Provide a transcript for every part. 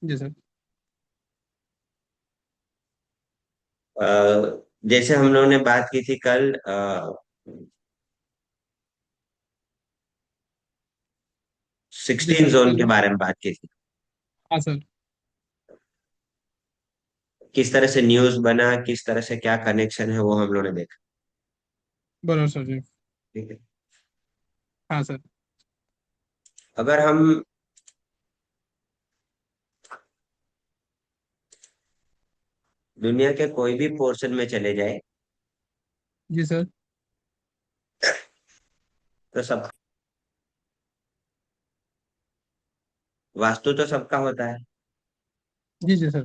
जी sir. अ, जैसे हम लोगों ने बात की थी कल 16 जी सर जोन के कल। बारे में बात की थी। हाँ सर। किस तरह से न्यूज बना, किस तरह से क्या कनेक्शन है, वो हम लोगों ने देखा। बराबर सर जी। ठीक है। हाँ सर। अगर हम दुनिया के कोई भी पोर्शन में चले जाए जी सर। तो सब वास्तु तो सबका होता है। जी जी सर।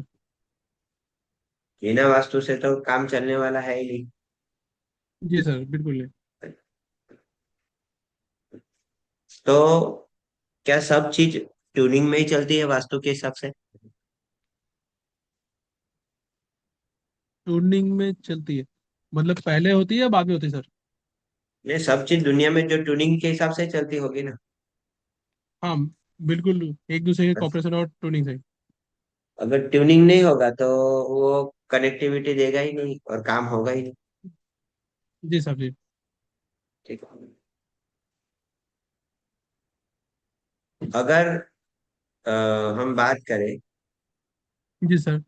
बिना वास्तु से तो काम चलने वाला है ही नहीं। जी सर बिल्कुल नहीं। तो क्या सब चीज ट्यूनिंग में ही चलती है वास्तु के हिसाब से? टूर्निंग में चलती है मतलब पहले होती है या बाद में होती है सर? ये सब चीज दुनिया में जो ट्यूनिंग के हिसाब से चलती होगी ना। हाँ बिल्कुल, एक दूसरे के कॉपरेशन और टूनिंग से। अगर ट्यूनिंग नहीं होगा तो वो कनेक्टिविटी देगा ही नहीं और काम होगा ही नहीं। जी सर जी। ठीक है। अगर अ, हम बात करें जी सर।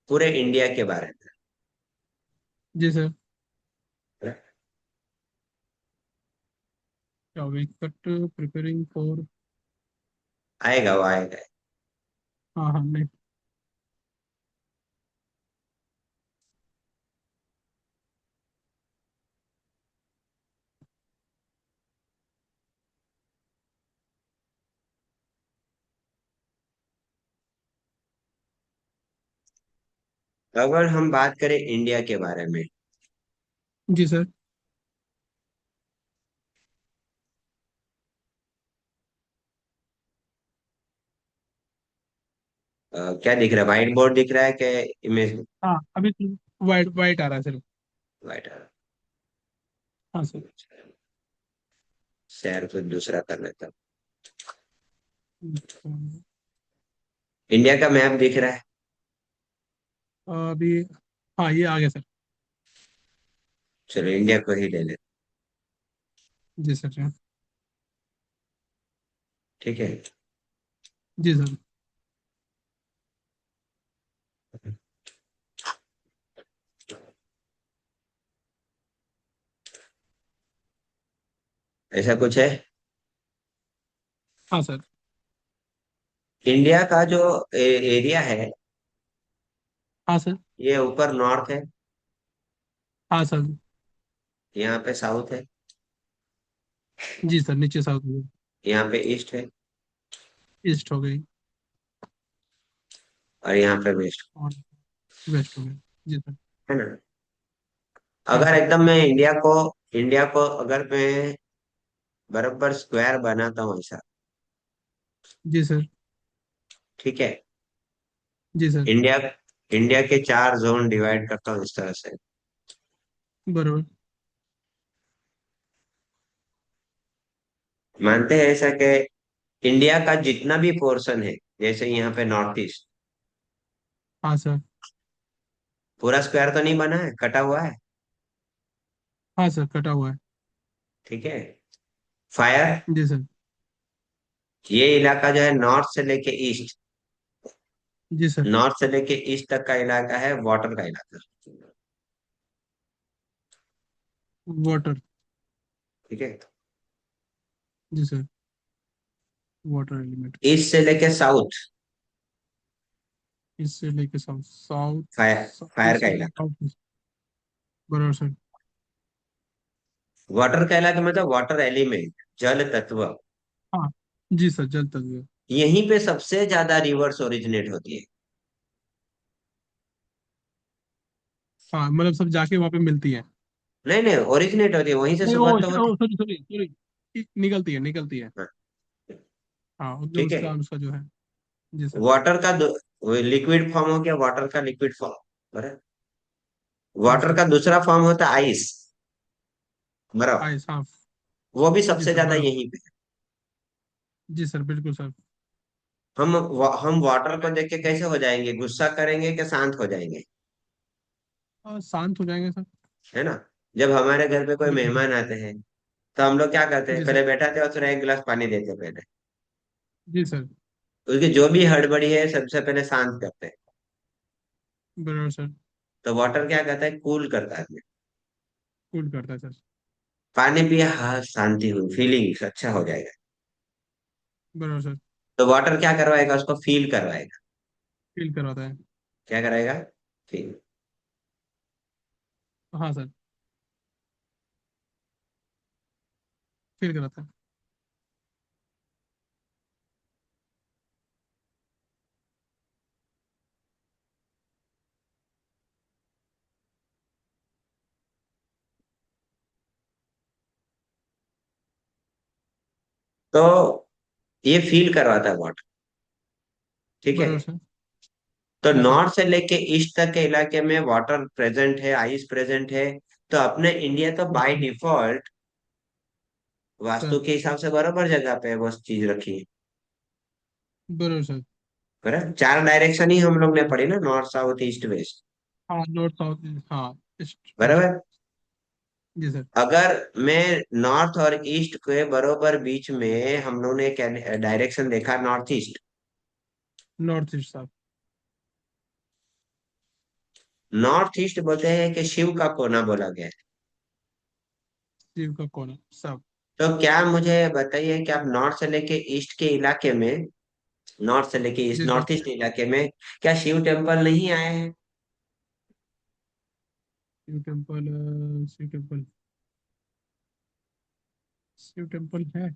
पूरे इंडिया के बारे जी सर। में। क्या कट प्रिपेयरिंग फॉर। आएगा वो आएगा। हाँ हाँ नहीं। अगर हम बात करें इंडिया के बारे में, जी सर। क्या दिख रहा है? व्हाइट बोर्ड दिख रहा है क्या? इमेज हाँ अभी वाइट वाइट आ रहा है सर। व्हाइट आ हाँ सर। रहा है। शेयर कुछ दूसरा कर लेता हूँ। इंडिया का मैप दिख रहा है। अभी हाँ ये आ गया सर। चलो इंडिया को ही ले लेते। जी सर जी। ठीक है। जी सर। ऐसा कुछ है। हाँ सर। इंडिया का जो एरिया है, हाँ सर। ये ऊपर नॉर्थ है, हाँ सर। यहाँ पे साउथ है, जी सर नीचे साउथ में। यहाँ पे ईस्ट है, ईस्ट हो गई। और यहाँ पे वेस्ट। और वेस्ट हो गई। जी सर। है ना? हाँ अगर सर। एकदम मैं इंडिया को अगर मैं बराबर स्क्वायर बनाता हूँ ऐसा। जी सर। ठीक है। जी सर। इंडिया इंडिया के 4 जोन डिवाइड करता हूँ इस तरह से। बराबर। मानते हैं ऐसा कि इंडिया का जितना भी पोर्शन है, जैसे यहाँ पे नॉर्थ ईस्ट, हाँ सर। पूरा स्क्वायर तो नहीं बना है, कटा हुआ है। हाँ सर कटा हुआ है। ठीक है। फायर, जी सर। ये इलाका जो है नॉर्थ से लेके ईस्ट, जी सर। नॉर्थ से लेके ईस्ट तक का इलाका है वाटर का इलाका। वाटर। ठीक है। जी सर। Water element. ईस्ट से लेके साउथ इससे लेके south south. Fire, fire east का से लेके इलाका। साउथ। बराबर सर। वाटर का इलाका मतलब वाटर एलिमेंट, जल तत्व। हाँ। जी सर जल तत्व। यहीं पे सबसे ज्यादा रिवर्स ओरिजिनेट होती है। हाँ मतलब सब जाके वहाँ पे मिलती है। नहीं नहीं, ओरिजिनेट होती है, वहीं से नहीं ओ शुरुआत तो होती सॉरी सॉरी सॉरी, निकलती है निकलती है। है। हाँ, हाँ मतलब ठीक है। उसका उसका जो है। जी सर। वाटर का लिक्विड फॉर्म हो गया, वाटर का लिक्विड फॉर्म। बराबर। हाँ वाटर सर। का दूसरा फॉर्म होता है आइस, बर्फ। आइस हाँ। वो भी जी सबसे सर ज्यादा बर्फ। यहीं पे जी सर बिल्कुल सर। हम वाटर को देख के कैसे हो जाएंगे, गुस्सा करेंगे कि शांत हो जाएंगे? शांत हो जाएंगे सर। है ना। जब हमारे घर पे कोई बिल्कुल। मेहमान आते हैं तो हम लोग क्या करते हैं, जी सर। पहले बैठाते हैं और फिर एक गिलास पानी देते हैं पहले। जी सर। उसकी जो भी हड़बड़ी है सबसे पहले शांत करते हैं। बराबर सर। तो वाटर क्या करता है, कूल करता है हमें। कूल करता है सर। पानी पिया, हाँ शांति हुई, फीलिंग अच्छा हो जाएगा। बराबर सर। तो वाटर क्या करवाएगा, उसको फील करवाएगा। फील करवाता है। क्या कराएगा, फील। हाँ सर। फील कराता है। तो ये फील करवाता है वाटर। ठीक है। बराबर सर। तो जी सर। नॉर्थ से लेके ईस्ट तक के इलाके में वाटर प्रेजेंट है, आइस प्रेजेंट है। तो अपने इंडिया तो बाय बिल्कुल डिफॉल्ट सर। वास्तु के हिसाब से बराबर जगह पे वो चीज रखी है। बराबर सर। बराबर, चार डायरेक्शन ही हम लोग ने पढ़ी ना, नॉर्थ साउथ ईस्ट वेस्ट। हाँ नॉर्थ साउथ। हाँ ईस्ट वेस्ट। बराबर। जी सर। अगर मैं नॉर्थ और ईस्ट के बरोबर बीच में हम लोग ने डायरेक्शन देखा नॉर्थ ईस्ट। नॉर्थ ईस्ट साहब। नॉर्थ ईस्ट बोलते हैं कि शिव का कोना बोला गया है। शिव का कोना साहब। तो क्या मुझे बताइए कि आप नॉर्थ से लेके ईस्ट के इलाके में, नॉर्थ से लेके ईस्ट जी सर। नॉर्थ ईस्ट इलाके में क्या शिव टेम्पल नहीं आए हैं? Shiv temple. Shiv temple. Shiv temple है।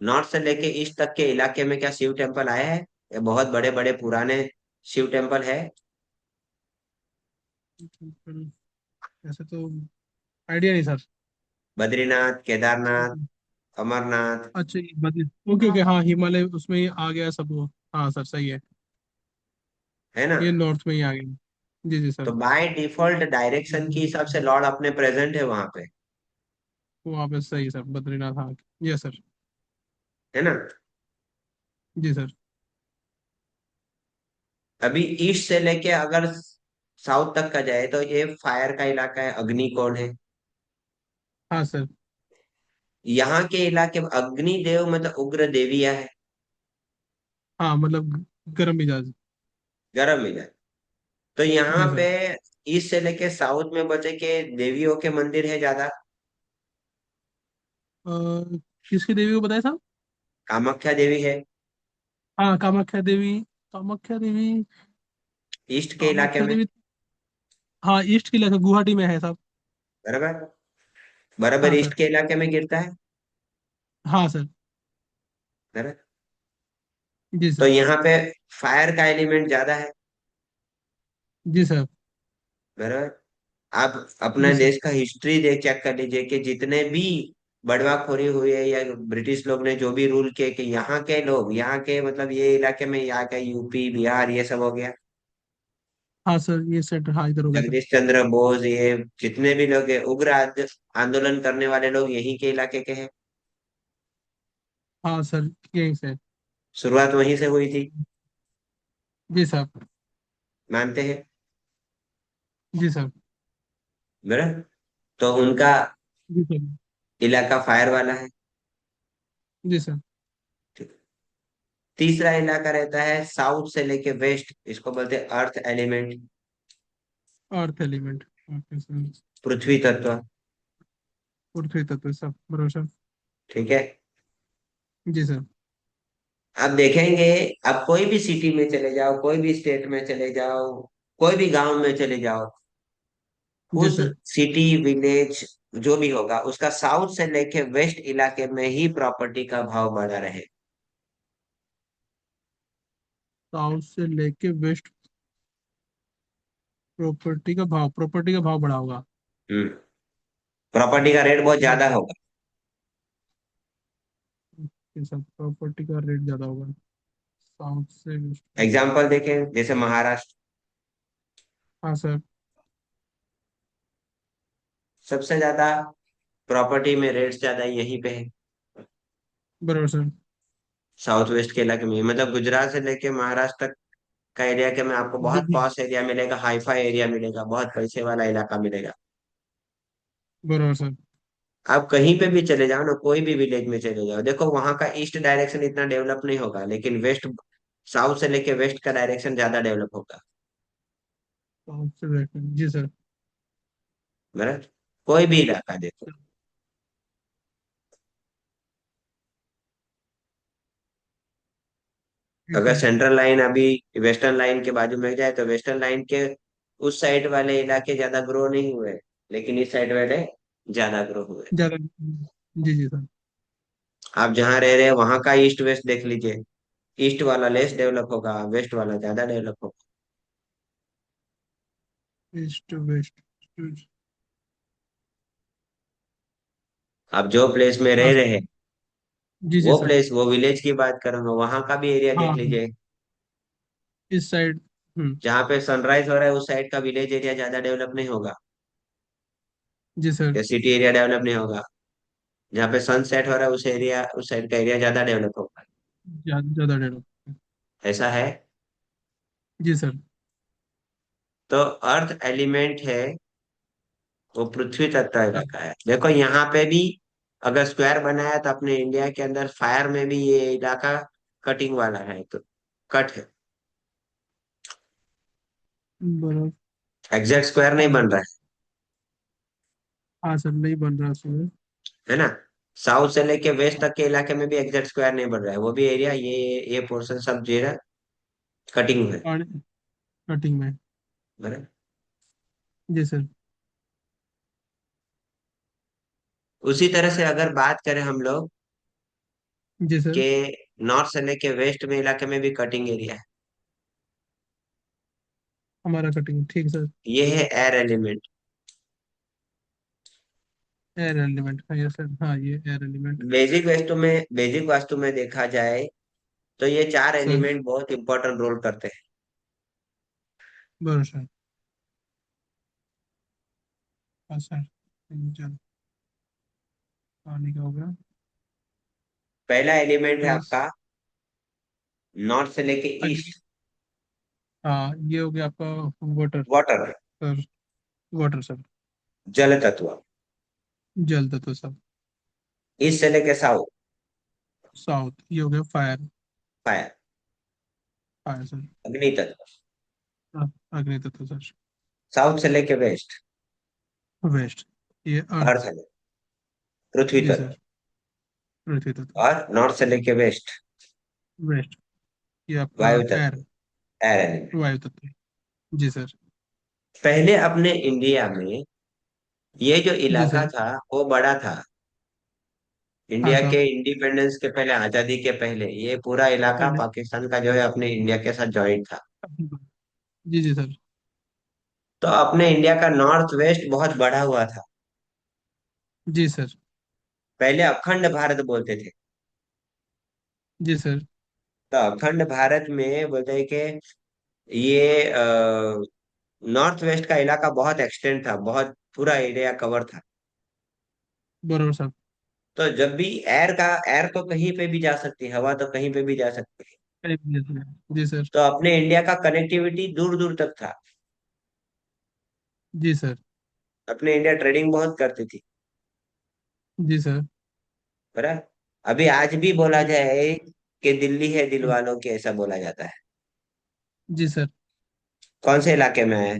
नॉर्थ से लेके ईस्ट तक के इलाके में क्या शिव टेम्पल आया है? ये बहुत बड़े बड़े पुराने शिव टेम्पल है। टेम्पल। ऐसे तो आइडिया नहीं सर। बद्रीनाथ, केदारनाथ, अमरनाथ। अच्छा ये बद्री ओके ओके हाँ हिमालय उसमें ही आ गया सब वो। हाँ सर सही है। है ना। ये नॉर्थ में ही आ गया। जी जी सर। तो बाय डिफॉल्ट डायरेक्शन के हिसाब से लॉर्ड अपने प्रेजेंट है वहां पे। वहाँ पे सही सर बद्रीनाथ हाँ। Yes sir. है ना। जी सर। अभी ईस्ट से लेके अगर साउथ तक का जाए तो ये फायर का इलाका है, अग्निकोण है। हाँ सर। यहाँ के इलाके अग्निदेव मतलब उग्र देविया है। हाँ मतलब गर्म मिजाज। गर्म मिजाज। तो यहाँ जी पे सर। ईस्ट से लेके साउथ में बचे के देवियों के मंदिर है ज्यादा। अ, किसकी देवी को बताया साहब। कामाख्या देवी है हाँ कामाख्या देवी। कामाख्या देवी। ईस्ट के इलाके कामाख्या में। देवी। हाँ ईस्ट की लखनऊ गुवाहाटी में है साहब। बराबर। बराबर हाँ ईस्ट सर। के इलाके में गिरता है। हाँ सर। बराबर। जी तो सर। यहाँ पे फायर का एलिमेंट ज्यादा है। जी सर। बराबर। आप अपने जी सर। देश का हिस्ट्री देख चेक कर लीजिए कि जितने भी बड़वाखोरी हुई है या ब्रिटिश लोग ने जो भी रूल किए, कि यहाँ के लोग, यहाँ के मतलब ये इलाके में, यहाँ का यूपी बिहार ये सब हो गया। हाँ सर ये सेंटर हाँ इधर हो गया सर। जगदीश चंद्र बोस, ये जितने भी लोग हैं, उग्र आंदोलन करने वाले लोग यहीं के इलाके के हैं। हाँ सर यही से। शुरुआत वहीं से हुई थी। जी साहब। मानते हैं। जी सर। बराबर। तो उनका जी सर। इलाका फायर वाला है। जी सर। तीसरा इलाका रहता है साउथ से लेके वेस्ट, इसको बोलते हैं earth element, earth element. Okay sir. पृथ्वी तत्व। पृथ्वी तत्व सब बराबर सर। ठीक है। जी सर। आप देखेंगे, आप कोई भी सिटी में चले जाओ, कोई भी स्टेट में चले जाओ, कोई भी गांव में चले जाओ, जी उस सर। सिटी विलेज जो भी होगा उसका साउथ से लेके वेस्ट इलाके में ही प्रॉपर्टी का भाव बढ़ा रहे। साउथ से लेके वेस्ट। प्रॉपर्टी का भाव बढ़ा होगा। हम्म। प्रॉपर्टी का रेट बहुत जी ज्यादा सर। होगा। ये सब प्रॉपर्टी का रेट ज्यादा होगा। साउथ से वेस्ट में। एग्जाम्पल देखें जैसे महाराष्ट्र, हाँ सर। सबसे ज्यादा प्रॉपर्टी में रेट ज्यादा यहीं पे है। बराबर सर। साउथ वेस्ट के इलाके में, मतलब गुजरात से लेके महाराष्ट्र तक का एरिया के में आपको जी बहुत जी। पॉश एरिया मिलेगा, हाईफाई एरिया मिलेगा, बहुत पैसे वाला इलाका मिलेगा। बराबर सर। आप कहीं पे भी चले जाओ ना, कोई भी विलेज में चले जाओ, देखो वहां का ईस्ट डायरेक्शन इतना डेवलप नहीं होगा, लेकिन वेस्ट, साउथ से लेके वेस्ट का डायरेक्शन ज्यादा डेवलप होगा। जी सर। बराबर, कोई भी इलाका देखो। जी अगर सर। सेंट्रल लाइन अभी वेस्टर्न लाइन के बाजू में जाए तो वेस्टर्न लाइन के उस साइड वाले इलाके ज्यादा ग्रो नहीं हुए, लेकिन इस साइड वाले ज्यादा ग्रो हुए। ज़्यादा। जी जी सर। आप जहाँ रह रहे हैं वहां का ईस्ट वेस्ट देख लीजिए, ईस्ट वाला लेस डेवलप होगा, वेस्ट वाला ज्यादा डेवलप होगा। East west. आप जो प्लेस में हाँ रह रहे सर। हैं, जी जी वो सर। प्लेस, वो विलेज की बात कर रहा हूँ, वहां का भी एरिया हाँ देख हाँ। लीजिए। इस साइड। जहाँ पे सनराइज हो रहा है उस साइड का विलेज एरिया ज्यादा डेवलप नहीं होगा, जी सर। या सिटी एरिया डेवलप नहीं होगा। जहाँ पे सनसेट हो रहा है उस साइड का एरिया ज्यादा डेवलप होगा। ज़्यादा डेढ़। ऐसा है। जी सर। तो अर्थ एलिमेंट है, वो पृथ्वी तक का हाँ। इलाका है। देखो यहाँ पे भी अगर स्क्वायर बनाया तो अपने इंडिया के अंदर फायर में भी ये इलाका कटिंग वाला है, तो कट है, बराबर। एग्जैक्ट स्क्वायर नहीं हाँ बन सर। रहा हाँ सर, नहीं बन रहा उसमें। है ना। साउथ से लेके वेस्ट तक के इलाके में भी एग्जैक्ट स्क्वायर नहीं बन रहा है, वो भी एरिया ये पोर्शन सब जो है कटिंग है। पानी। कटिंग में। बराबर। जी सर। उसी तरह से अगर बात करें हम लोग जी सर। के नॉर्थ से लेके वेस्ट में इलाके में भी कटिंग एरिया है। हमारा कटिंग ठीक सर। ये है एयर एलिमेंट। एयर एलिमेंट, हाँ ये सर, हाँ ये एयर एलिमेंट। बेसिक वास्तु में देखा जाए तो ये चार सर। एलिमेंट बहुत इंपॉर्टेंट रोल करते हैं। बराबर सर। हाँ सर। चल। पानी का हो गया। पहला एलिमेंट है प्लस। आपका नॉर्थ से लेके अग्नि। ईस्ट, हाँ ये हो गया आपका। Water water, sir. Water sir. जल तत्व। जल तत्व सर। ईस्ट से लेके साउथ, साउथ ये हो गया फायर। Fire, fire sir. अग्नि तत्व। हाँ, अग्नि तत्व सर। साउथ से लेके वेस्ट, वेस्ट ये अर्थ अर्थ। है, पृथ्वी जी तत्व। सर। पृथ्वी तत्व। और नॉर्थ से लेके वेस्ट, वेस्ट ये आपका वायु एयर। तत्व, एयर एलिमेंट। वायु तत्व। जी सर। पहले अपने इंडिया में ये जो जी इलाका सर। था वो बड़ा था। हाँ इंडिया के साहब। इंडिपेंडेंस के पहले, आजादी के पहले, ये पूरा इलाका पहले। पाकिस्तान का जो है अपने इंडिया के साथ जॉइंट था। जी जी सर। तो अपने इंडिया का नॉर्थ वेस्ट बहुत बड़ा हुआ था। जी सर। पहले अखंड भारत बोलते थे। जी सर। तो अखंड भारत में बोलते हैं कि ये नॉर्थ वेस्ट का इलाका बहुत एक्सटेंड था, बहुत पूरा एरिया कवर था। बरोबर साहब। तो जब भी एयर तो कहीं पे भी जा सकती है, हवा तो कहीं पे भी जा सकती है। जी सर। तो अपने इंडिया का कनेक्टिविटी दूर दूर तक था। जी सर। अपने इंडिया ट्रेडिंग बहुत करती थी। जी सर। बराबर। अभी आज भी बोला जी। जाए कि दिल्ली है दिल हम्म, वालों की, ऐसा बोला जाता है। जी सर। कौन से इलाके में है?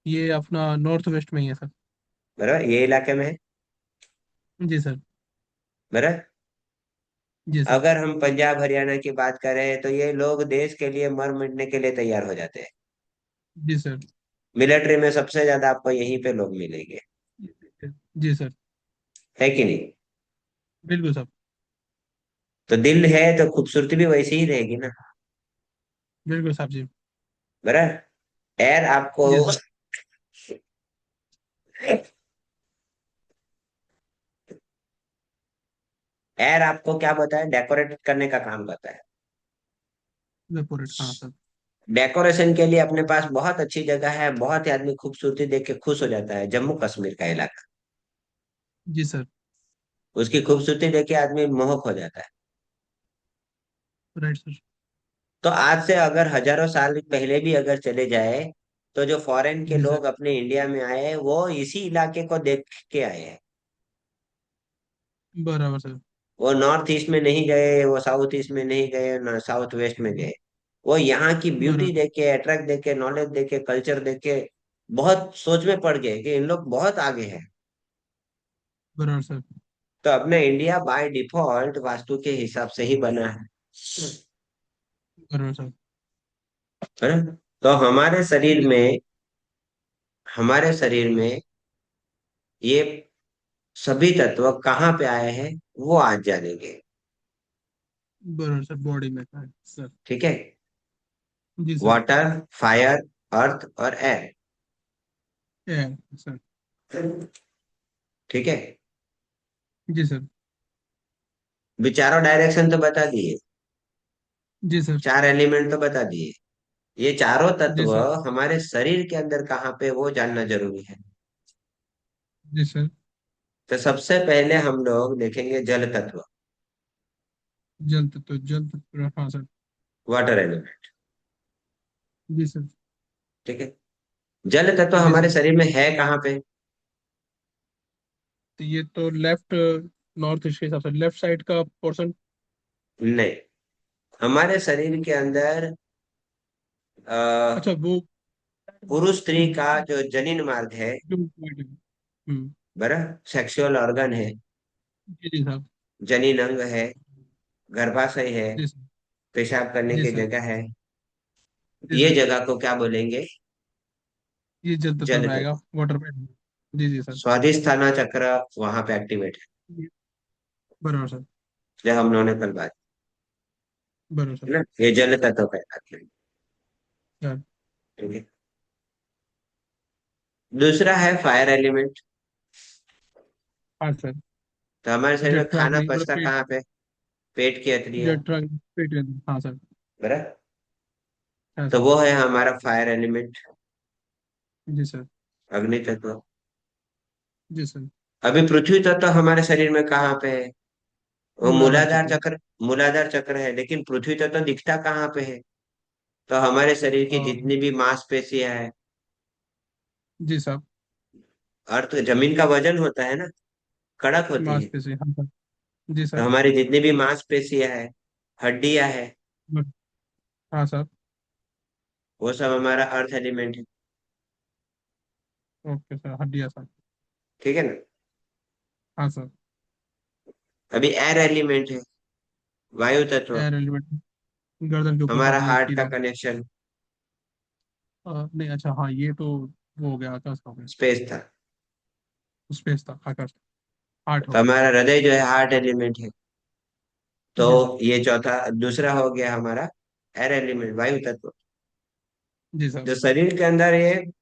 ये अपना नॉर्थ वेस्ट में ही है सर। बराबर, ये इलाके में है। जी सर। बराबर। जी सर। अगर हम पंजाब हरियाणा की बात करें तो ये लोग देश के लिए मर मिटने के लिए तैयार हो जाते हैं। जी सर। मिलिट्री में सबसे ज्यादा आपको यहीं पे लोग मिलेंगे, जी सर। है कि नहीं। बिल्कुल साहब। तो दिल है तो खूबसूरती भी वैसी ही रहेगी ना। बिल्कुल साहब जी। बराबर। एयर आपको, जी सर। एयर आपको क्या बताए, डेकोरेट करने का काम करता है। वेपोरेट, हाँ सर। डेकोरेशन के लिए अपने पास बहुत अच्छी जगह है, बहुत ही आदमी खूबसूरती देख के खुश हो जाता है, जम्मू कश्मीर का इलाका। जी सर। उसकी खूबसूरती देख के आदमी मोहक हो जाता है। Right sir. तो आज से अगर हजारों साल पहले भी अगर चले जाए, तो जो फॉरेन के जी सर। लोग अपने इंडिया में आए वो इसी इलाके को देख के आए हैं। बराबर सर। वो नॉर्थ ईस्ट में नहीं गए, वो साउथ ईस्ट में नहीं गए, ना साउथ वेस्ट में गए। वो यहाँ की ब्यूटी बराबर। देख के, अट्रैक्ट देख के, नॉलेज देख के, कल्चर देख के बहुत सोच में पड़ गए कि इन लोग बहुत आगे हैं। बराबर सर। तो अपना इंडिया बाय डिफॉल्ट वास्तु के हिसाब से ही बना बराबर सर। है ना? तो जी सर। हमारे शरीर में ये सभी तत्व कहाँ पे आए हैं, वो आज जानेंगे। बराबर सर, बॉडी में है सर। ठीक है। जी सर। वाटर, फायर, अर्थ और एयर। Air sir. ठीक है। जी सर। विचारों डायरेक्शन तो बता दिए, जी सर। चार एलिमेंट तो बता दिए। ये चारों जी तत्व सर। हमारे शरीर के अंदर कहाँ पे, वो जानना जरूरी है। जी सर। तो सबसे पहले हम लोग देखेंगे जल तत्व, जल तत्व, जल तत्व, हाँ सर। Water element. जी सर। ठीक है। जल तत्व जी हमारे सर। शरीर में है कहाँ पे? तो ये तो लेफ्ट, नॉर्थ ईस्ट के हिसाब से लेफ्ट साइड का पोर्शन। नहीं, हमारे शरीर के अंदर अच्छा अ, वो। पुरुष स्त्री का जो जनीन मार्ग है, हम्म। बरा सेक्सुअल ऑर्गन है, जी जी साहब। जनीन अंग है, गर्भाशय है, जी सर। पेशाब करने जी की सर। जगह है। जी ये सर। जगह को क्या बोलेंगे? ये जल तत्व जल में आएगा, तत्व। वाटर में। जी जी सर। स्वादिष्ठाना चक्र वहां पे एक्टिवेट है, ये- बराबर सर। जो हम लोगों ने कल बात बराबर सर। की ना, ये जल तत्व कहलाते हैं। हाँ। ठीक है। दूसरा है फायर एलिमेंट। हाँ सर। तो हमारे शरीर में जठराग्नि खाना मतलब पचता पेट। कहाँ पे? पेट की अतरिया। जठराग्नि पेट के अंदर। हाँ सर। बराबर। हाँ तो सर। वो है हमारा फायर एलिमेंट, जी सर। अग्नि तत्व। जी सर। अभी पृथ्वी तत्व हमारे शरीर में कहाँ पे है? वो मूलाधार मूलाधार चक्र। चक्र। मूलाधार चक्र है, लेकिन पृथ्वी तत्व दिखता कहाँ पे है? तो हमारे शरीर की और जितनी भी मांसपेशियां है, जी साहब। अर्थ जमीन का वजन होता है ना, कड़क होती है। मांसपेशी, हाँ सर। जी तो सर। हमारी जितनी भी मांसपेशियां है, हड्डियां है, हाँ सर। वो सब हमारा अर्थ एलिमेंट है। ओके सर, हड्डियाँ सर। ठीक है ना? हाँ सर। अभी एयर एलिमेंट है, वायु तत्व। एयर एलिमेंट, गर्दन के ऊपर हमारा हड्डी है हार्ट का तीनों। कनेक्शन नहीं अच्छा, हाँ ये तो वो हो गया, आकाश का हो गया। स्पेस था। स्पेस था, आकाश। हार्ट हो तो गया। हमारा हृदय जो है हार्ट एलिमेंट है। तो जी सर। ये चौथा, दूसरा हो गया हमारा एयर एलिमेंट, वायु तत्व। जी सर। जो शरीर के अंदर ये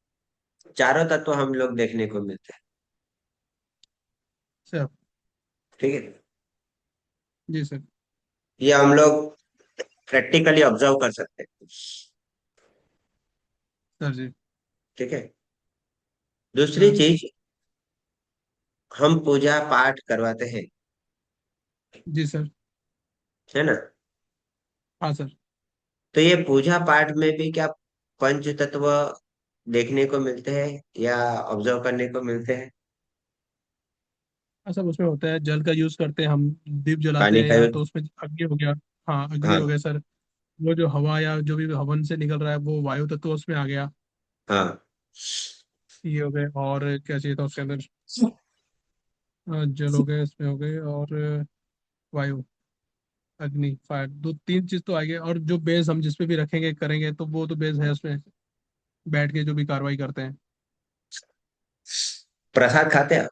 चारों तत्व हम लोग देखने को मिलते हैं। सर। ठीक है। जी सर। ये हम लोग प्रैक्टिकली ऑब्जर्व कर सकते हैं। सर जी। ठीक है। दूसरी सर। चीज, हम पूजा पाठ करवाते हैं, जी सर। है ना? हाँ सर। तो ये पूजा पाठ में भी क्या पंच तत्व देखने को मिलते हैं या ऑब्जर्व करने को मिलते हैं? हाँ सब उसमें होता है, जल का यूज करते हैं हम। दीप जलाते पानी हैं का या यूज। तो उसमें अग्नि हो गया। हाँ अग्नि हो हाँ। गया सर। वो जो हवा या जो भी हवन से निकल रहा है वो वायु तत्व उसमें आ गया। हाँ। ये हो गए, और क्या चाहिए था उसके अंदर? जल हो गए, इसमें हो गए, और वायु, अग्नि, फायर, दो तीन चीज तो आएगी, और जो बेस हम जिस पे भी रखेंगे करेंगे तो वो तो बेस है उसमें, बैठ के जो भी कार्रवाई करते हैं। प्रसाद खाते हैं?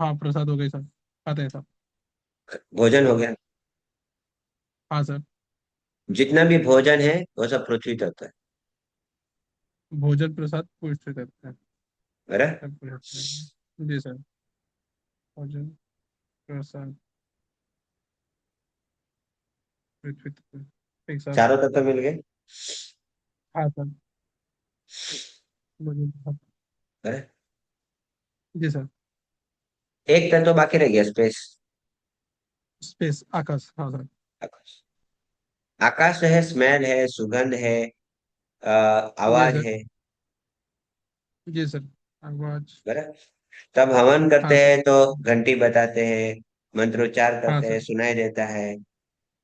हाँ प्रसाद हो गए सर, खाते हैं सब। भोजन हो गया। हाँ सर। जितना भी भोजन है वो सब पृथ्वी तत्व है। भोजन प्रसाद पूछते रहते हैं। बराबर। सब पूछते हैं। जी सर। भोजन प्रसाद पृथ्वी तत्व। ठीक सर। चारों तत्व मिल गए। हाँ सर। भोजन प्रसाद। बराबर। जी सर। एक तत्व बाकी रह गया, स्पेस। स्पेस, आकाश, हाँ सर। आकाश है, स्मेल है, सुगंध है, जी आवाज सर। है। जी सर। आवाज। बराबर। तब हवन हाँ करते सर। हैं तो घंटी बताते हैं, मंत्रोच्चार हाँ करते हैं, सर। सुनाई देता है।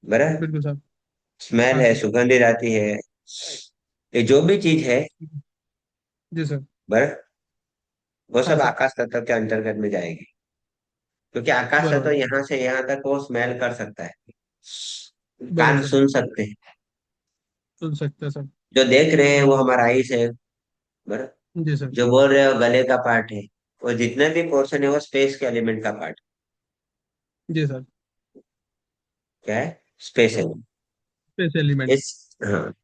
बराबर। बिल्कुल सर। स्मेल हाँ है, सर। सुगंधित आती है। ये जो भी चीज है, जी सर। बराबर, वो हाँ सब सर। आकाश तत्व के अंतर्गत में जाएगी। क्योंकि आकाश तत्व बराबर। यहाँ से यहाँ तक वो स्मेल कर सकता है, बराबर कान सर। सुन सकते हैं। सुन सकते हैं सर। जो देख रहे हैं वो हमारा आईज है। बराबर। जी सर। जो बोल रहे हो गले का पार्ट है। वो जितने भी पोर्शन है वो स्पेस के एलिमेंट का पार्ट। जी सर। क्या है? स्पेस है वो। Space element. इस, हाँ,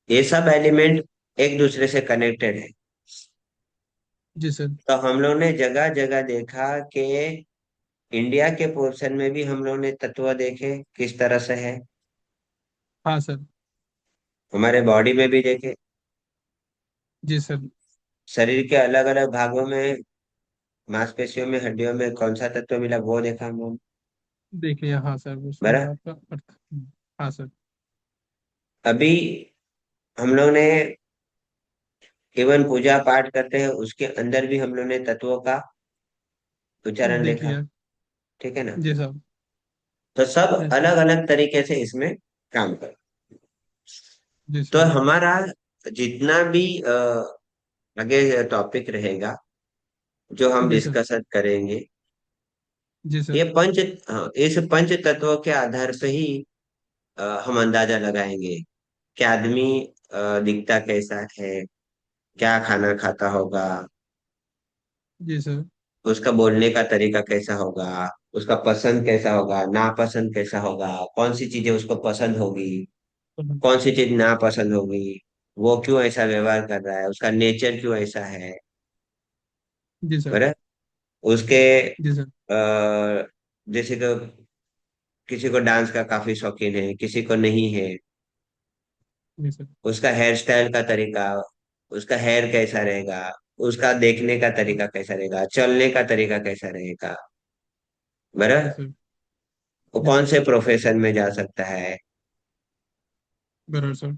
ये सब एलिमेंट एक दूसरे से कनेक्टेड है। जी सर। तो हम लोग ने जगह जगह देखा कि इंडिया के पोर्शन में भी हम लोग ने तत्व देखे किस तरह से है, हाँ सर। हमारे बॉडी में भी देखे, जी सर। शरीर के अलग अलग भागों में, मांसपेशियों में, हड्डियों में कौन सा तत्व मिला वो देखा हम लोग। देख लिया हाँ सर, वो समझा बराबर। आपका अर्थ। हाँ सर। अभी हम लोग ने केवल पूजा पाठ करते हैं उसके अंदर भी हम लोग ने तत्वों का उच्चारण देख देखा। लिया। ठीक है ना? जी साहब। तो सब जी सर। अलग अलग तरीके से इसमें काम कर। जी तो सर। हमारा जितना भी आगे टॉपिक रहेगा जो हम जी सर। डिस्कस करेंगे, जी ये सर। पंच, हाँ, इस पंच तत्वों के आधार पे ही हम अंदाजा लगाएंगे कि आदमी दिखता कैसा है, क्या खाना खाता होगा, जी सर। उसका बोलने का तरीका कैसा होगा, उसका पसंद कैसा होगा, नापसंद कैसा होगा, कौन सी चीजें उसको पसंद होगी, कौन सी चीज नापसंद होगी, वो क्यों ऐसा व्यवहार कर रहा है, उसका नेचर क्यों ऐसा है। जी सर। बराबर। उसके जी सर। जैसे कि किसी को डांस का काफी शौकीन है, किसी को नहीं है। जी सर। उसका हेयर स्टाइल का तरीका, उसका हेयर कैसा रहेगा, उसका देखने का तरीका कैसा रहेगा, चलने का तरीका कैसा रहेगा। जी बराबर। सर। वो जी कौन सर। से प्रोफेशन में जा सकता है। बराबर सर।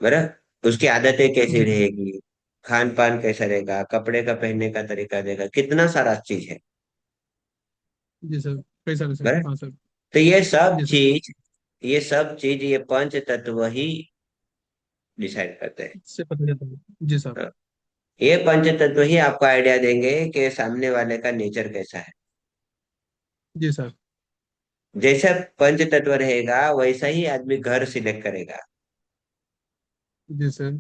बराबर। उसकी आदतें कैसी जी सर। रहेगी, खान पान कैसा रहेगा, कपड़े का पहनने का तरीका रहेगा, कितना सारा चीज है। जी सर। कैसा कैसा। बराबर। हाँ सर। तो ये सब जी सर। चीज, ये सब चीज ये पंच तत्व ही डिसाइड करते हैं। इससे पता चलता है जी सर। हाँ। ये पंच तत्व ही आपको आइडिया देंगे कि सामने वाले का नेचर कैसा है। जी सर। जैसा पंच तत्व रहेगा वैसा ही आदमी घर सिलेक्ट करेगा, जी सर।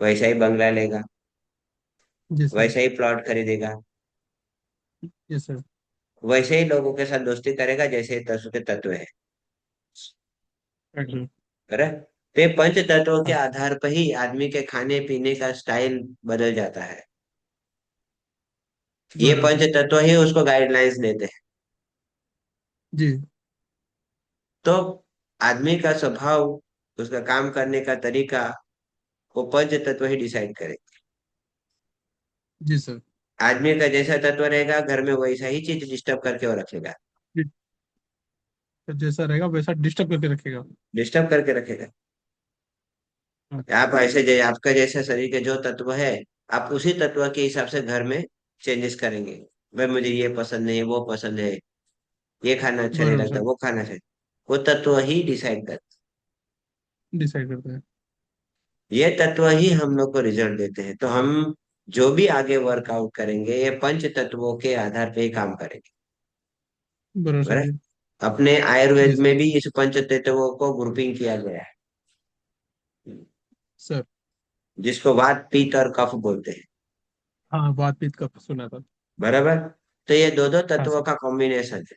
वैसा ही बंगला लेगा, जी सर। वैसा ही प्लॉट खरीदेगा, जी सर। वैसे ही लोगों के साथ दोस्ती करेगा जैसे तत्व के तत्व है। अच्छा। बराबर। तो ये पंच तत्वों के हाँ। आधार पर ही आदमी के खाने पीने का स्टाइल बदल जाता है। ये बराबर पंच सर। तत्व ही उसको गाइडलाइंस देते हैं। जी। तो आदमी का स्वभाव, उसका काम करने का तरीका, वो पंच तत्व ही डिसाइड करे। जी सर। आदमी का जैसा तत्व रहेगा घर में वैसा ही चीज डिस्टर्ब करके वो रखेगा, जी, तो जैसा रहेगा वैसा डिस्टर्ब करके रखेगा। डिस्टर्ब करके रखेगा। हाँ। आप ऐसे आपका जैसा शरीर के जो तत्व है, आप उसी तत्व के हिसाब से घर में चेंजेस करेंगे। भाई मुझे ये पसंद नहीं है, वो पसंद है, ये खाना अच्छा नहीं बराबर लगता, सर। वो खाना अच्छा। वो तत्व ही डिसाइड करते। डिसाइड करते हैं। ये तत्व ही हम लोग को रिजल्ट देते हैं। तो हम जो भी आगे वर्कआउट करेंगे ये पंच तत्वों के आधार पे ही काम करेंगे। बराबर सर बराबर। जी। अपने जी आयुर्वेद सर। में भी इस पंच तत्वों को ग्रुपिंग किया गया है, सर। जिसको वात पित्त और कफ बोलते हैं। हाँ, बातचीत का सुना था। बराबर। तो ये दो दो हाँ तत्वों सर। का कॉम्बिनेशन है।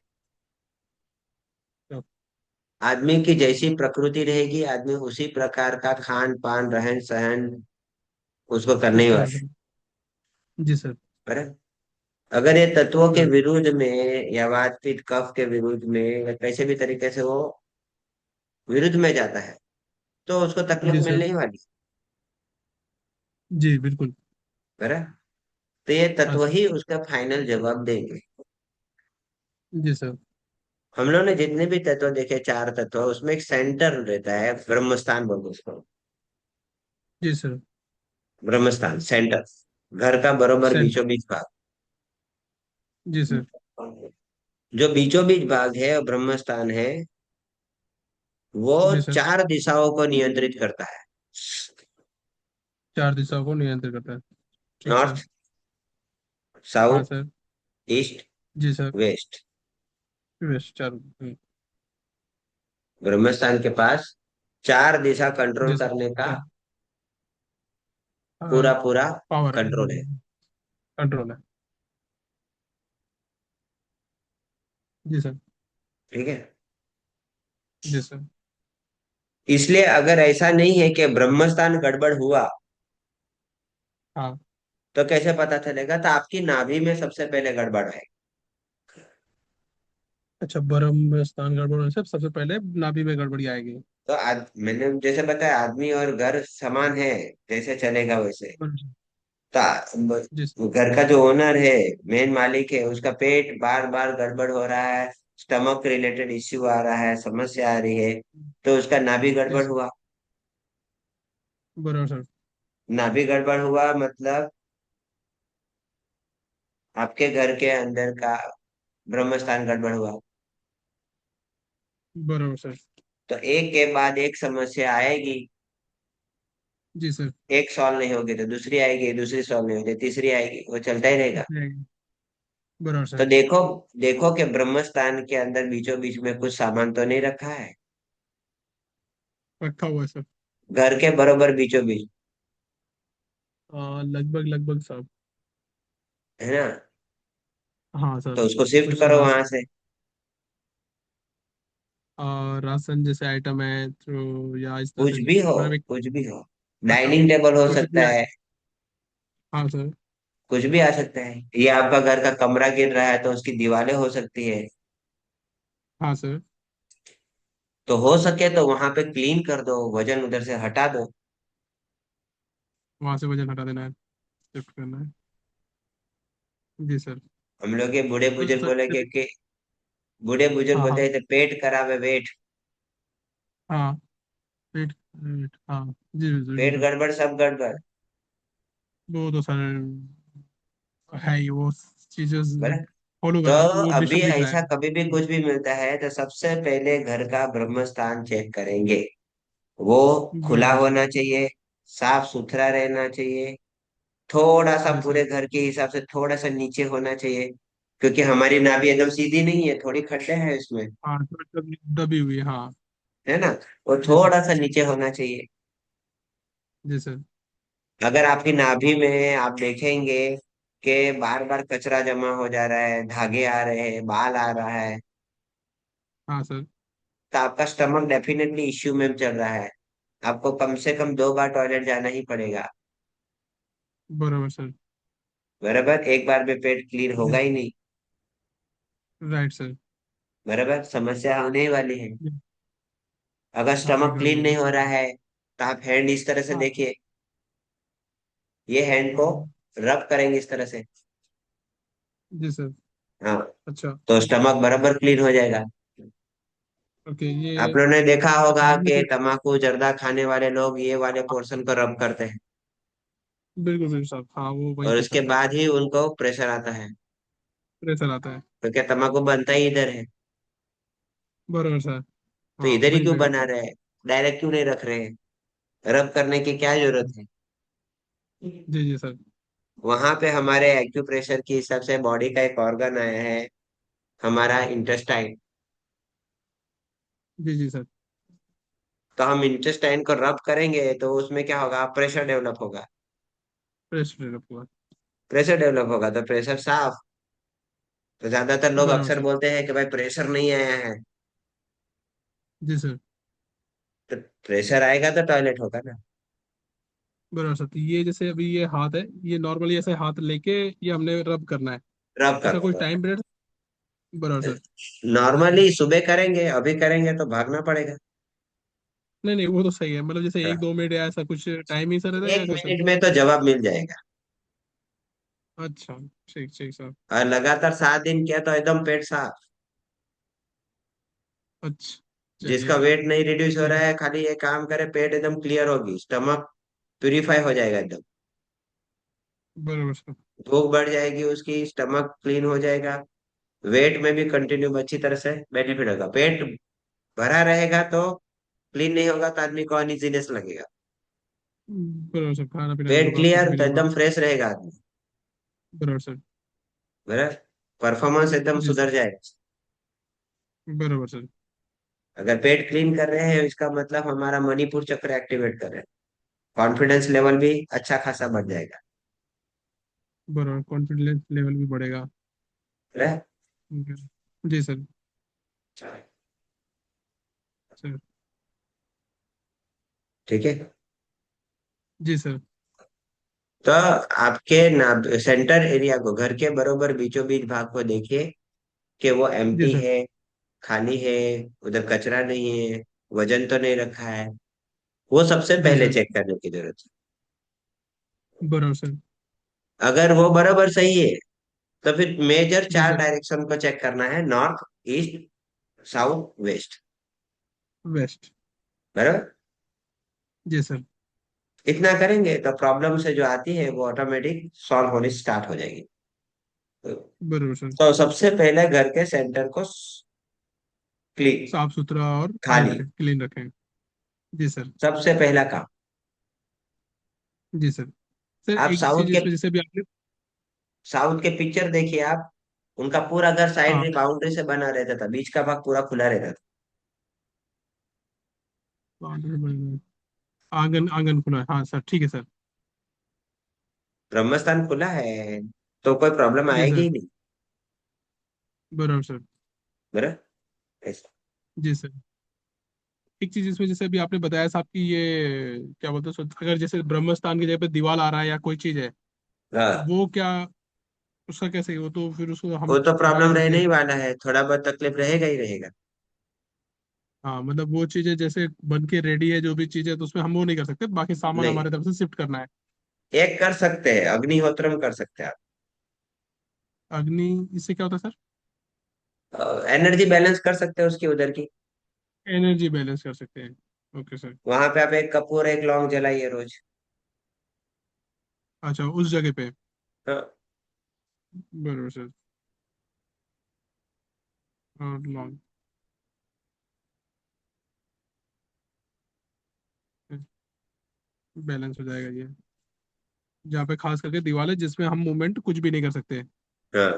हाँ, आदमी की जैसी प्रकृति रहेगी आदमी उसी प्रकार का खान पान रहन सहन उसको करने उस ही तरह वाला है। से। जी सर। बराबर। अगर ये तत्वों के बराबर। विरुद्ध में या वात पित्त कफ के विरुद्ध में या कैसे भी तरीके से वो विरुद्ध में जाता है तो उसको जी तकलीफ सर। मिलने ही वाली। जी बिल्कुल। बराबर। तो ये हाँ तत्व सर। ही उसका फाइनल जवाब देंगे। जी सर। हम लोग ने जितने भी तत्व देखे, चार तत्व, उसमें एक सेंटर रहता है, ब्रह्मस्थान बोलते हैं उसको। जी सर। ब्रह्मस्थान सेंटर, घर का बरोबर सेंटर। बीचों बीच भाग। जी सर। जो बीचों बीच भाग है और ब्रह्मस्थान है, वो जी सर। चार दिशाओं को नियंत्रित करता है। चार दिशाओं को नियंत्रित करता है। ठीक सर। नॉर्थ, हाँ साउथ, सर। ईस्ट, जी सर। वेस्ट। वेस्ट चार। ब्रह्मस्थान के पास चार दिशा कंट्रोल जी सर। करने का हाँ। हाँ। पूरा पूरा पावर है। कंट्रोल है। कंट्रोल है। जी सर। ठीक है। जी सर। इसलिए अगर ऐसा नहीं है कि ब्रह्मस्थान गड़बड़ हुआ, हाँ। तो कैसे पता चलेगा? तो आपकी नाभि में सबसे पहले गड़बड़ है। अच्छा, ब्रह्म स्थान गड़बड़ होने से सबसे पहले नाभि में गड़बड़ी आएगी। तो मैंने जैसे बताया, आदमी और घर समान है, जैसे चलेगा वैसे। बराबर। जी सर। तो घर का जो ओनर है, मेन मालिक है, उसका पेट बार बार गड़बड़ हो रहा है, स्टमक रिलेटेड इश्यू आ रहा है, समस्या आ रही है, तो उसका नाभि जी गड़बड़ सर। हुआ। बराबर सर। नाभि गड़बड़ हुआ मतलब आपके घर के अंदर का ब्रह्म स्थान गड़बड़ हुआ। बराबर सर। तो एक के बाद एक समस्या आएगी। जी सर। एक सॉल्व नहीं होगी तो दूसरी आएगी, दूसरी सॉल्व नहीं होगी तो तीसरी आएगी, वो चलता ही रहेगा। बराबर तो सर। देखो, देखो कि ब्रह्म स्थान के अंदर बीचों बीच में कुछ सामान तो नहीं रखा है। रखा हुआ है सर। घर के बरोबर बीचों बीच, लगभग लगभग सब। है ना? हाँ सर। तो उसको शिफ्ट कुछ करो वहां से। राशन जैसे आइटम है तो या इस तरह कुछ से भी हो, मतलब एक। कुछ भी हो, अच्छा। डाइनिंग टेबल हो कुछ भी सकता है, हाँ सर। कुछ भी आ सकता है। ये आपका घर का कमरा गिर रहा है तो उसकी दीवारें हो सकती है। हाँ सर। तो हो सके तो वहां पे क्लीन कर दो, वजन उधर से हटा दो। वहां से वजन हटा देना है। शिफ्ट करना है। जी सर। हम लोग के बूढ़े तो बुजुर्ग सर बोले कि बूढ़े बुजुर्ग हाँ बोलते हाँ। हैं तो पेट खराब है, वेट। हाँ। पेट पेट हाँ। जी जी जी पेट सर। गड़बड़ सब गड़बड़। वो तो सर है ही वो चीजें बोले फॉलो तो करा वो अभी मिशन दिख रहा है। ऐसा कभी भी कुछ भी मिलता है तो सबसे पहले घर का ब्रह्म स्थान चेक करेंगे। वो खुला बराबर सर। होना चाहिए, साफ सुथरा रहना चाहिए, थोड़ा सा जी सर। पूरे घर के हिसाब से थोड़ा सा नीचे होना चाहिए, क्योंकि हमारी नाभि एकदम सीधी नहीं है, थोड़ी खड्डे हैं इसमें, हाँ तो दबी हुई है, हाँ। है ना? वो जी सर। थोड़ा सा नीचे होना चाहिए। जी सर। अगर आपकी नाभि में आप देखेंगे कि बार बार कचरा जमा हो जा रहा है, धागे आ रहे हैं, बाल आ रहा है, हाँ सर। तो आपका स्टमक डेफिनेटली इश्यू में चल रहा है। आपको कम से कम 2 बार टॉयलेट जाना ही पड़ेगा। बराबर सर। बराबर, एक बार में पेट क्लीन होगा जी। ही नहीं। Right sir. बराबर, समस्या होने ही वाली है। जी। अगर हाँ स्टमक एकदम क्लीन नहीं एकदम। हो रहा है तो आप हैंड इस तरह से हाँ। देखिए, ये हैंड को हाँ। रब करेंगे इस तरह से। जी सर। हाँ, अच्छा। तो स्टमक बराबर क्लीन हो जाएगा। ओके आप ये लोगों ने देखा होगा घूमने कि के। तम्बाकू जर्दा खाने वाले लोग ये वाले पोर्शन को रब करते हैं, बिल्कुल बिल्कुल साहब, हाँ वो वहीं और पे उसके करते हैं। बाद ही उनको प्रेशर आता है, प्रेशर आता है। क्योंकि तम्बाकू बनता ही इधर है। बराबर सर। तो हाँ इधर ही वहीं क्यों पे बना करते हैं। रहे हैं? डायरेक्ट क्यों नहीं रख रहे हैं? रब करने की क्या जरूरत है? जी जी सर। वहां पे हमारे एक्यूप्रेशर के हिसाब से बॉडी का एक ऑर्गन आया है, हमारा इंटेस्टाइन। जी जी सर। तो हम इंटेस्टाइन को रब करेंगे तो उसमें क्या होगा? प्रेशर डेवलप होगा। प्रेशर पूरा। प्रेशर डेवलप होगा तो प्रेशर साफ। तो ज्यादातर लोग बराबर अक्सर सर। बोलते हैं कि भाई प्रेशर नहीं आया है। जी सर। तो प्रेशर आएगा तो टॉयलेट होगा ना। बराबर सर, तो ये जैसे अभी ये हाथ है, ये नॉर्मली ऐसे हाथ लेके ये हमने रब करना है। रब ऐसा कोई करो। Time period? बराबर सर। नॉर्मली सुबह करेंगे, अभी करेंगे तो भागना पड़ेगा। नहीं नहीं वो तो सही है, मतलब जैसे एक हाँ, दो मिनट या ऐसा कुछ टाइम ही सर रहता है एक या कैसे? मिनट में तो जवाब मिल जाएगा। अच्छा। ठीक ठीक सर। और लगातार 7 दिन किया तो एकदम पेट साफ। अच्छा, जिसका चलिए। वेट नहीं रिड्यूस हो ठीक रहा है। है, खाली ये काम करे, पेट एकदम क्लियर होगी, स्टमक प्यूरिफाई हो जाएगा एकदम, बराबर सर। भूख बढ़ जाएगी उसकी, स्टमक क्लीन हो जाएगा, वेट में भी कंटिन्यू अच्छी तरह से बेनिफिट होगा। पेट भरा रहेगा तो क्लीन नहीं होगा तो आदमी को अनइजीनेस लगेगा। बराबर सर, खाना पीना नहीं पेट होगा, कुछ क्लियर भी तो नहीं होगा। एकदम फ्रेश रहेगा आदमी, बराबर सर। बराबर, परफॉर्मेंस एकदम जी सुधर सर। जाएगा। बराबर सर। अगर पेट क्लीन कर रहे हैं इसका मतलब हमारा मणिपुर चक्र एक्टिवेट कर रहे हैं, कॉन्फिडेंस लेवल भी अच्छा खासा बढ़ जाएगा। बराबर, कॉन्फिडेंस लेवल भी बढ़ेगा। बराबर? जी सर। सर। ठीक है। जी सर। तो आपके ना सेंटर एरिया को, घर के बरोबर बीचों बीच भाग को देखिए कि वो जी एम्प्टी सर। है, खाली है, उधर कचरा नहीं है, वजन तो नहीं रखा है, वो सबसे जी पहले सर। चेक करने की जरूरत बराबर सर। है। अगर वो बराबर सही है तो फिर मेजर जी चार सर। डायरेक्शन को चेक करना है, north, east, south, west. West. बराबर, जी सर। इतना करेंगे तो प्रॉब्लम से जो आती है वो ऑटोमेटिक सॉल्व होनी स्टार्ट हो जाएगी। तो बराबर सर। सबसे पहले घर के सेंटर को क्लीन, साफ सुथरा और क्लीन खाली, रखें, क्लीन रखें। जी सर। सबसे पहला काम। जी सर। सर आप एक चीज इसमें जैसे भी आपने। साउथ के पिक्चर देखिए आप, उनका पूरा घर हाँ। साइड बाउंड्री से बना रहता था, बीच का भाग पूरा खुला रहता था। बाउंड्री बनी है। आंगन, आंगन खुला है, हाँ सर, ठीक है सर। ब्रह्मस्थान खुला है तो कोई प्रॉब्लम जी आएगी सर। ही नहीं। बराबर सर। बराबर, ऐसा। जी सर। एक चीज इसमें जैसे अभी आपने बताया साहब कि ये क्या बोलते हैं अगर जैसे ब्रह्म स्थान की जगह पे दीवार आ रहा है या कोई चीज है, हाँ, वो क्या, उसका कैसे, वो तो फिर उसको हम वो तो हटा ही प्रॉब्लम सकते रहने हैं। ही वाला है, थोड़ा बहुत तकलीफ रहेगा ही रहेगा। हाँ मतलब वो चीजें जैसे बन के रेडी है जो भी चीज है, तो उसमें हम वो नहीं कर सकते, बाकी सामान नहीं, हमारे तरफ से शिफ्ट करना है। एक कर सकते हैं, अग्निहोत्रम कर सकते हैं अग्नि, इससे क्या होता है सर? आप, एनर्जी बैलेंस कर सकते हैं उसकी उधर की। एनर्जी बैलेंस कर सकते हैं। Okay sir. वहां पे आप एक कपूर एक लौंग जलाइए रोज। अच्छा, उस जगह पे। हाँ, बराबर सर। और लॉन्ग, बैलेंस हो जाएगा ये, जहाँ पे खास करके दीवार है जिसमें हम मूवमेंट कुछ भी नहीं कर सकते। हाँ।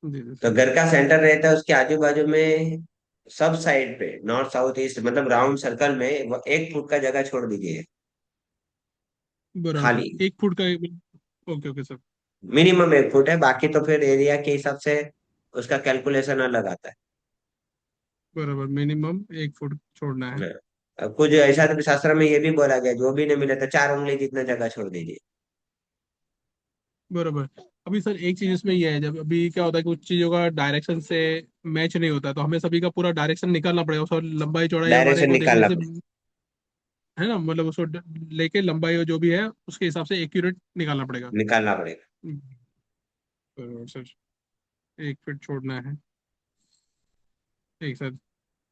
जी जी तो सर। घर का सेंटर रहता है, उसके आजू बाजू में सब साइड पे, नॉर्थ साउथ ईस्ट, मतलब राउंड सर्कल में 1 फुट का जगह छोड़ दीजिए बराबर खाली। सर, 1 फुट का। Okay okay sir. Minimum 1 foot है, बाकी तो फिर एरिया के हिसाब से उसका कैलकुलेशन अलग आता बराबर, मिनिमम 1 फुट छोड़ना है। है। अब कुछ ऐसा तो शास्त्र में ये भी बोला गया, जो भी नहीं मिले तो 4 उंगली जितना जगह छोड़ दीजिए। बराबर। अभी सर एक चीज इसमें ये है, जब अभी क्या होता है कि कुछ चीजों का डायरेक्शन से मैच नहीं होता, तो हमें सभी का पूरा डायरेक्शन निकालना पड़ेगा, उसका लंबाई चौड़ाई हमारे डायरेक्शन को देखने निकालना से, पड़ेगा। है ना, मतलब उसको लेके लंबाई और जो भी है उसके हिसाब से एक्यूरेट निकालना पड़ेगा। निकालना पड़ेगा। हम्म, बराबर सर। 1 फीट छोड़ना है। ठीक सर।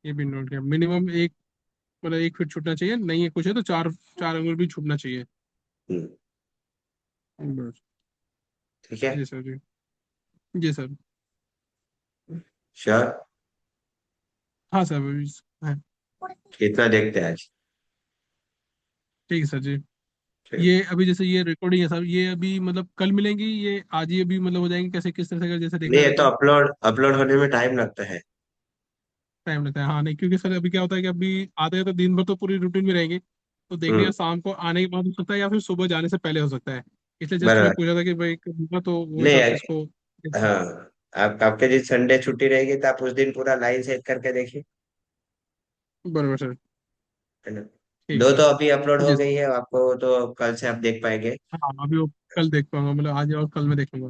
ये भी नोट किया, मिनिमम एक, मतलब 1 फीट छूटना चाहिए, नहीं है कुछ है तो 4 4 अंगुल भी छूटना चाहिए। हम्म, बस। ठीक है। जी सर। जी। जी सर। श्योर। हाँ सर, है। कितना देखते हैं आज? ठीक है सर जी। ठीक। ये अभी जैसे ये रिकॉर्डिंग है सर, ये अभी मतलब कल मिलेंगी, ये आज ही अभी मतलब हो जाएंगे, कैसे किस तरह से अगर जैसे देखा नहीं, ये जाए तो तो? अपलोड अपलोड होने में टाइम लगता है। टाइम लगता है, हाँ नहीं, क्योंकि सर अभी क्या होता है कि अभी आते हैं तो दिन भर तो पूरी रूटीन में रहेंगे, तो देखने का हम्म, शाम को आने के बाद हो सकता है या फिर सुबह जाने से पहले हो सकता है। इसलिए जस्ट मैं बराबर। पूछा था कि भाई कब होगा, तो वो नहीं, हिसाब से इसको। हाँ, आपके जिस संडे छुट्टी रहेगी तो आप उस दिन पूरा लाइन सेट करके देखिए, बराबर सर। है ना। ठीक दो सर। तो अभी अपलोड हो जी गई सर। है, आपको तो कल से आप देख पाएंगे। हाँ अभी वो कल देख पाऊंगा, मतलब आज और कल में देख लूंगा।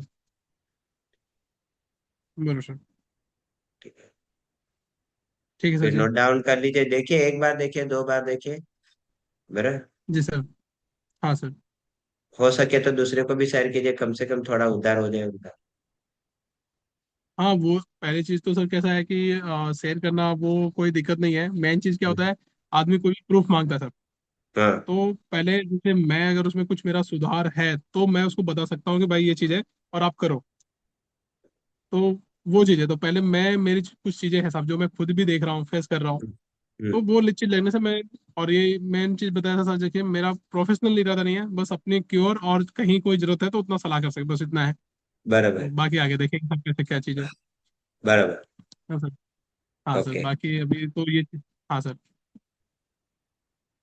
बराबर सर। ठीक है, ठीक है सर फिर जी। नोट डाउन कर लीजिए, देखिए, एक बार देखिए, 2 बार देखिए। बराबर। जी सर। हाँ सर। हो सके तो दूसरे को भी शेयर कीजिए, कम से कम थोड़ा उद्धार हो जाए उनका। हाँ, वो पहली चीज तो सर कैसा है कि शेयर करना वो कोई दिक्कत नहीं है। मेन चीज क्या होता है, आदमी कोई प्रूफ मांगता है सर। हाँ। तो पहले जैसे मैं अगर उसमें कुछ मेरा सुधार है तो मैं उसको बता सकता हूँ कि भाई ये चीज है और आप करो। तो वो चीज है, तो पहले मैं मेरी कुछ चीजें हैं सब जो मैं खुद भी देख रहा हूँ, फेस कर रहा हूँ। हम्म। तो वो चीज लगने से मैं, और ये मेन चीज बताया था सर, देखिए मेरा प्रोफेशनल इरादा नहीं है, बस अपनी क्योर, और कहीं कोई जरूरत है तो उतना सलाह कर सकते, बस इतना है। तो बराबर। बाकी आगे देखेंगे सर कैसे क्या चीज है। बराबर। हाँ सर। हाँ सर, ओके। बाकी अभी तो ये, हाँ सर।